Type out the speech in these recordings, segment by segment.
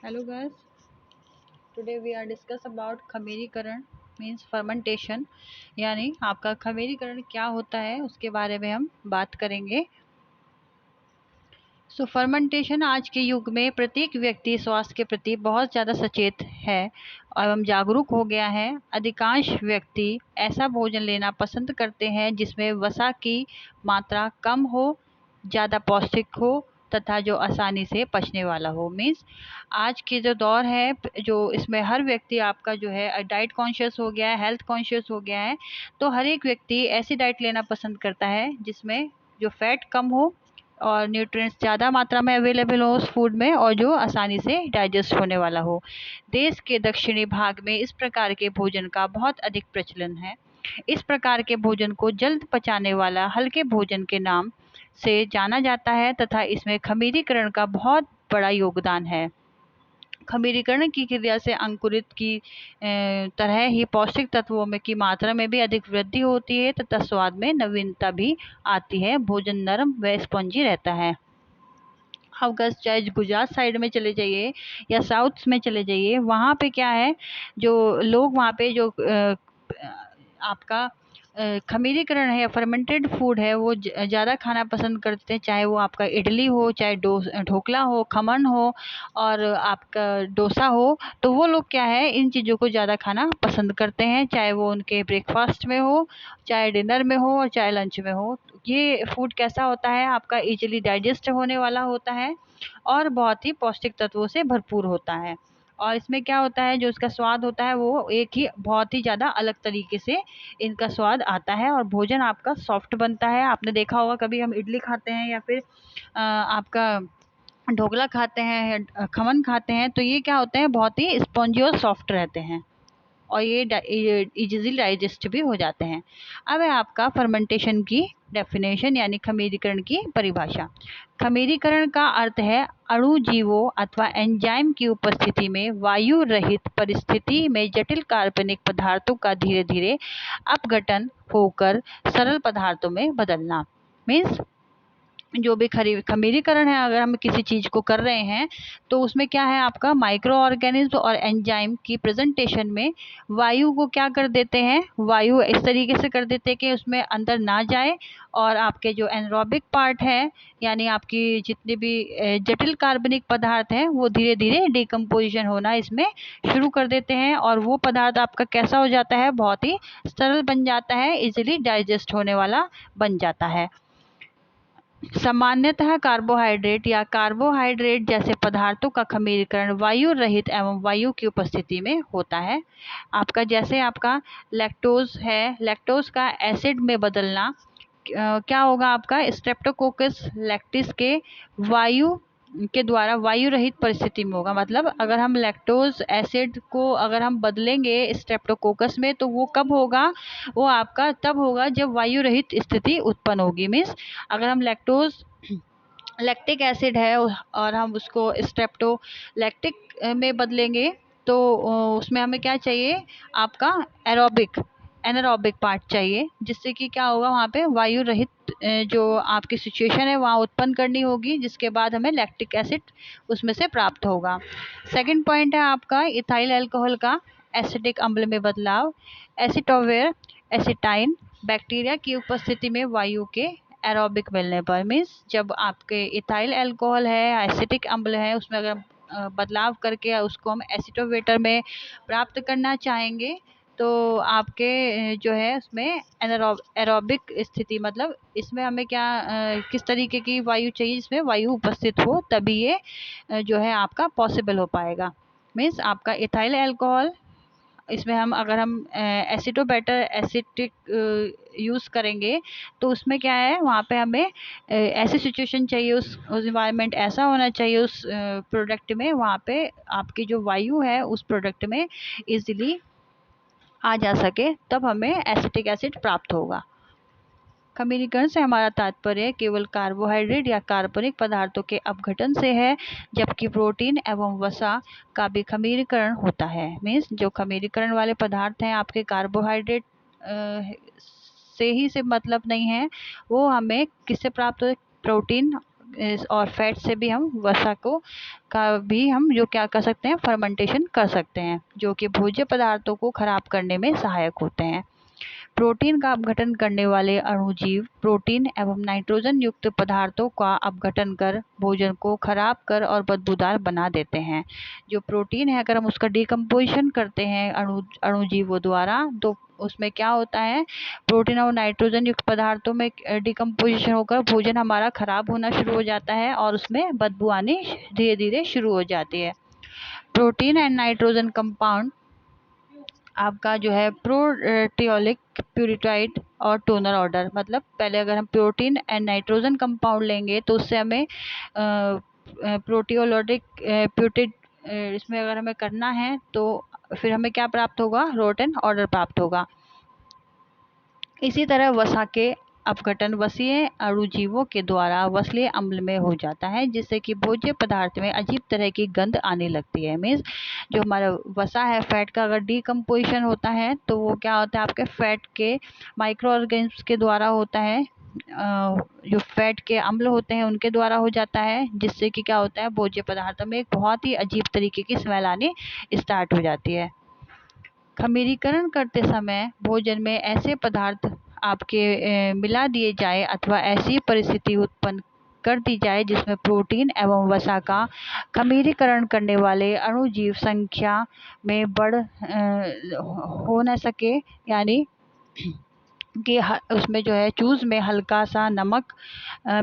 Hello guys, today we are discuss about खमीरीकरण means fermentation. यानी आपका खमीरीकरण क्या होता है उसके बारे में हम बात करेंगे। फर्मेंटेशन आज के युग में प्रत्येक व्यक्ति स्वास्थ्य के प्रति बहुत ज़्यादा सचेत है एवं जागरूक हो गया है। अधिकांश व्यक्ति ऐसा भोजन लेना पसंद करते हैं जिसमें वसा की मात्रा कम हो, ज़्यादा पौष्टिक हो तथा जो आसानी से पचने वाला हो। मीन्स आज के जो दौर है जो इसमें हर व्यक्ति आपका जो है डाइट कॉन्शियस हो गया है, हेल्थ कॉन्शियस हो गया है। तो हर एक व्यक्ति ऐसी डाइट लेना पसंद करता है जिसमें जो फैट कम हो और न्यूट्रिएंट्स ज़्यादा मात्रा में अवेलेबल हो उस फूड में और जो आसानी से डाइजेस्ट होने वाला हो। देश के दक्षिणी भाग में इस प्रकार के भोजन का बहुत अधिक प्रचलन है। इस प्रकार के भोजन को जल्द पचाने वाला हल्के भोजन के नाम से जाना जाता है तथा इसमें खमीरीकरण का बहुत बड़ा योगदान है। खमीरीकरण की क्रिया से अंकुरित की तरह ही पौष्टिक तत्वों में की मात्रा में भी अधिक वृद्धि होती है तथा स्वाद में नवीनता भी आती है। भोजन नरम व स्पंजी रहता है। आप अगर चाहे गुजरात साइड में चले जाइए या साउथ में चले जाइए, वहाँ पे क्या है जो लोग वहाँ पे जो आपका खमीरीकरण है या फर्मेंटेड फूड है वो ज़्यादा खाना पसंद करते हैं। चाहे वो आपका इडली हो, चाहे ढोकला हो, खमन हो और आपका डोसा हो, तो वो लोग क्या है इन चीज़ों को ज़्यादा खाना पसंद करते हैं। चाहे वो उनके ब्रेकफास्ट में हो, चाहे डिनर में हो और चाहे लंच में हो। ये फूड कैसा होता है आपका इजीली डाइजेस्ट होने वाला होता है और बहुत ही पौष्टिक तत्वों से भरपूर होता है। और इसमें क्या होता है जो इसका स्वाद होता है वो एक ही बहुत ही ज़्यादा अलग तरीके से इनका स्वाद आता है और भोजन आपका सॉफ्ट बनता है। आपने देखा होगा कभी हम इडली खाते हैं या फिर आपका ढोकला खाते हैं, खमन खाते हैं, तो ये क्या होते हैं बहुत ही स्पॉन्जी और सॉफ्ट रहते हैं और ये इजीली डाइजेस्ट भी हो जाते हैं। अब है आपका फर्मेंटेशन की डेफिनेशन यानी खमीरीकरण की परिभाषा। खमीरीकरण का अर्थ है अणु जीवों अथवा एंजाइम की उपस्थिति में वायु रहित परिस्थिति में जटिल कार्बनिक पदार्थों का धीरे धीरे अपघटन होकर सरल पदार्थों में बदलना। मीन्स जो भी खमीरीकरण है अगर हम किसी चीज़ को कर रहे हैं तो उसमें क्या है आपका माइक्रो ऑर्गेनिज्म और एंजाइम की प्रेजेंटेशन में वायु को क्या कर देते हैं, वायु इस तरीके से कर देते हैं कि उसमें अंदर ना जाए और आपके जो एनरोबिक पार्ट है यानी आपकी जितने भी जटिल कार्बनिक पदार्थ हैं वो धीरे धीरे डिकम्पोजिशन होना इसमें शुरू कर देते हैं और वो पदार्थ आपका कैसा हो जाता है बहुत ही सरल बन जाता है, इजिली डाइजेस्ट होने वाला बन जाता है। सामान्यतः कार्बोहाइड्रेट या कार्बोहाइड्रेट जैसे पदार्थों का खमीरीकरण वायु रहित एवं वायु की उपस्थिति में होता है। आपका जैसे आपका लैक्टोज है, लैक्टोज का एसिड में बदलना क्या होगा आपका स्ट्रेप्टोकोकस लैक्टिस के वायु के द्वारा वायु रहित परिस्थिति में होगा। मतलब अगर हम लैक्टोज एसिड को अगर हम बदलेंगे स्ट्रेप्टोकोकस में तो वो कब होगा, वो आपका तब होगा जब वायु रहित स्थिति उत्पन्न होगी। मीन्स अगर हम लैक्टिक एसिड है और हम उसको स्ट्रेप्टो लैक्टिक में बदलेंगे तो उसमें हमें क्या चाहिए आपका एनारोबिक पार्ट चाहिए जिससे कि क्या होगा वहाँ पे वायु रहित जो आपकी सिचुएशन है वहाँ उत्पन्न करनी होगी जिसके बाद हमें लैक्टिक एसिड उसमें से प्राप्त होगा। सेकंड पॉइंट है आपका इथाइल अल्कोहल का एसिटिक अम्ल में बदलाव। एसिटोवेर एसिटाइन बैक्टीरिया की उपस्थिति में वायु के एरोबिक मिलने पर। मीन्स जब आपके इथाइल अल्कोहल है, एसिटिक अम्ल है, उसमें अगर बदलाव करके उसको हम एसिटोवेटर में प्राप्त करना चाहेंगे तो आपके जो है उसमें एरोबिक स्थिति मतलब इसमें हमें क्या किस तरीके की वायु चाहिए जिसमें वायु उपस्थित हो तभी ये जो है आपका पॉसिबल हो पाएगा। मीन्स आपका इथाइल अल्कोहल इसमें हम अगर हम एसिटोबैटर एसिटिक यूज़ करेंगे तो उसमें क्या है वहाँ पे हमें ऐसी सिचुएशन चाहिए, उस इन्वायरमेंट ऐसा होना चाहिए उस प्रोडक्ट में, वहाँ पे आपकी जो वायु है उस प्रोडक्ट में इजीली आ जा सके तब हमें एसिटिक एसिड प्राप्त होगा। खमीरीकरण से हमारा तात्पर्य केवल कार्बोहाइड्रेट या कार्बनिक पदार्थों के अपघटन से है जबकि प्रोटीन एवं वसा का भी खमीरीकरण होता है। मीन्स जो खमीरीकरण वाले पदार्थ हैं आपके कार्बोहाइड्रेट से ही से मतलब नहीं है, वो हमें किससे प्राप्त हो, प्रोटीन और फैट से भी हम वसा को का भी हम जो क्या कर सकते हैं, फर्मेंटेशन कर सकते हैं, जो कि भोज्य पदार्थों को खराब करने में सहायक होते हैं। प्रोटीन का अपघटन करने वाले अणुजीव प्रोटीन एवं नाइट्रोजन युक्त पदार्थों का अपघटन कर भोजन को खराब कर और बदबूदार बना देते हैं। जो प्रोटीन है, अगर हम उसका डिकम्पोजिशन करते हैं अणुजीवों द्वारा, तो उसमें क्या होता है, प्रोटीन और नाइट्रोजन युक्त पदार्थों में डिकम्पोजिशन होकर भोजन हमारा खराब होना शुरू हो जाता है और उसमें बदबू आनी धीरे धीरे शुरू हो जाती है। प्रोटीन एंड नाइट्रोजन कंपाउंड आपका जो है प्रोटियोलिक, प्यूरिटाइड और टोनर ऑर्डर, मतलब पहले अगर हम प्रोटीन एंड नाइट्रोजन कंपाउंड लेंगे तो उससे हमें प्रोटियोलिक प्यूटिड इसमें अगर हमें करना है तो फिर हमें क्या प्राप्त होगा, रोटन ऑर्डर प्राप्त होगा। इसी तरह वसा के अपघटन वसीय अणुजीवों के द्वारा वसलीय अम्ल में हो जाता है, जिससे कि भोज्य पदार्थ में अजीब तरह की गंध आने लगती है। मीन्स जो हमारा वसा है, फैट का अगर डिकम्पोजिशन होता है तो वो क्या होता है, आपके फैट के माइक्रो ऑर्गेनिज्म के द्वारा होता है, जो फैट के अम्ल होते हैं उनके द्वारा हो जाता है, जिससे कि क्या होता है, भोज्य पदार्थों में एक बहुत ही अजीब तरीके की स्मेल आनी स्टार्ट हो जाती है। खमीरीकरण करते समय भोजन में ऐसे पदार्थ आपके मिला दिए जाए अथवा ऐसी परिस्थिति उत्पन्न कर दी जाए जिसमें प्रोटीन एवं वसा का खमीरीकरण करने वाले अणुजीव संख्या में बढ़ हो न सके, यानी कि उसमें जो है चूज में हल्का सा नमक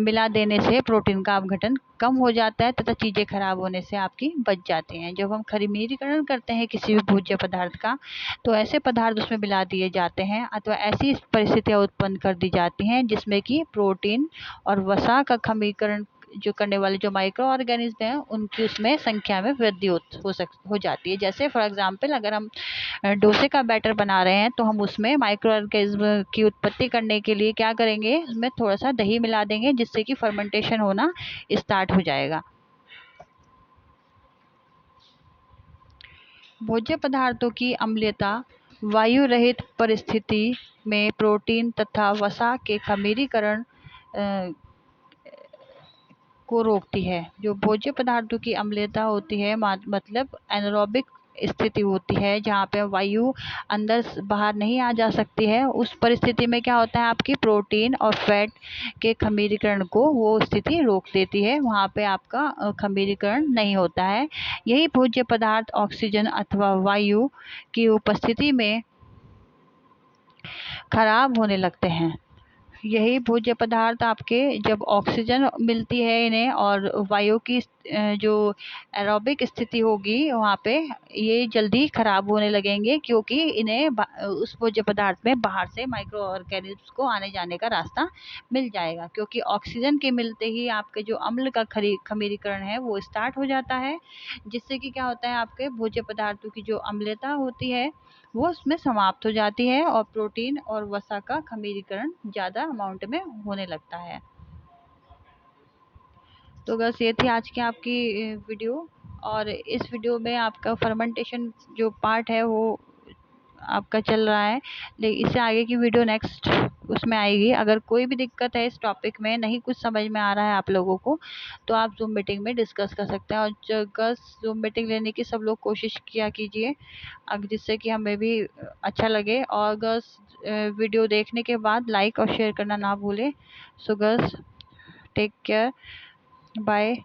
मिला देने से प्रोटीन का अपघटन कम हो जाता है तथा चीज़ें खराब होने से आपकी बच जाती हैं। जब हम खमीरीकरण करते हैं किसी भी भोज्य पदार्थ का, तो ऐसे पदार्थ उसमें मिला दिए जाते हैं अथवा ऐसी परिस्थितियाँ उत्पन्न कर दी जाती हैं जिसमें कि प्रोटीन और वसा का खमीरीकरण जो करने वाले जो माइक्रो ऑर्गेनिज्म हैं उनकी उसमें संख्या में वृद्धि हो जाती है। जैसे फॉर एग्जांपल अगर हम डोसे का बैटर बना रहे हैं तो हम उसमें माइक्रो ऑर्गेनिज्म की उत्पत्ति करने के लिए क्या करेंगे, उसमें थोड़ा सा दही मिला देंगे जिससे कि फर्मेंटेशन होना स्टार्ट हो जाएगा। भोज्य पदार्थों की अम्लता वायु रहित परिस्थिति में प्रोटीन तथा वसा के खमीरीकरण को रोकती है। जो भोज्य पदार्थों की अम्लता होती है मतलब एनारोबिक स्थिति होती है जहाँ पे वायु अंदर बाहर नहीं आ जा सकती है, उस परिस्थिति में क्या होता है, आपकी प्रोटीन और फैट के खमीरीकरण को वो स्थिति रोक देती है, वहाँ पे आपका खमीरीकरण नहीं होता है। यही भोज्य पदार्थ ऑक्सीजन अथवा वायु की उपस्थिति में खराब होने लगते हैं। यही भोज्य पदार्थ आपके जब ऑक्सीजन मिलती है इन्हें और वायु की जो एरोबिक स्थिति होगी वहाँ पे ये जल्दी खराब होने लगेंगे, क्योंकि इन्हें उस भोज्य पदार्थ में बाहर से माइक्रो ऑर्गेनिज्म को आने जाने का रास्ता मिल जाएगा, क्योंकि ऑक्सीजन के मिलते ही आपके जो अम्ल का खमीरीकरण है वो स्टार्ट हो जाता है, जिससे कि क्या होता है, आपके भोज्य पदार्थों की जो अम्लता होती है वो उसमें समाप्त हो जाती है और प्रोटीन और वसा का खमीरीकरण ज़्यादा अमाउंट में होने लगता है। तो बस ये थी आज की आपकी वीडियो, और इस वीडियो में आपका फर्मेंटेशन जो पार्ट है वो आपका चल रहा है, लेकिन इससे आगे की वीडियो नेक्स्ट उसमें आएगी। अगर कोई भी दिक्कत है इस टॉपिक में, नहीं कुछ समझ में आ रहा है आप लोगों को, तो आप जूम मीटिंग में डिस्कस कर सकते हैं। और जगह जूम मीटिंग लेने की सब लोग कोशिश किया कीजिए, जिससे कि हमें भी अच्छा लगे। और गर्ल्स वीडियो देखने के बाद लाइक और शेयर करना ना भूलें। So girls, take care, bye.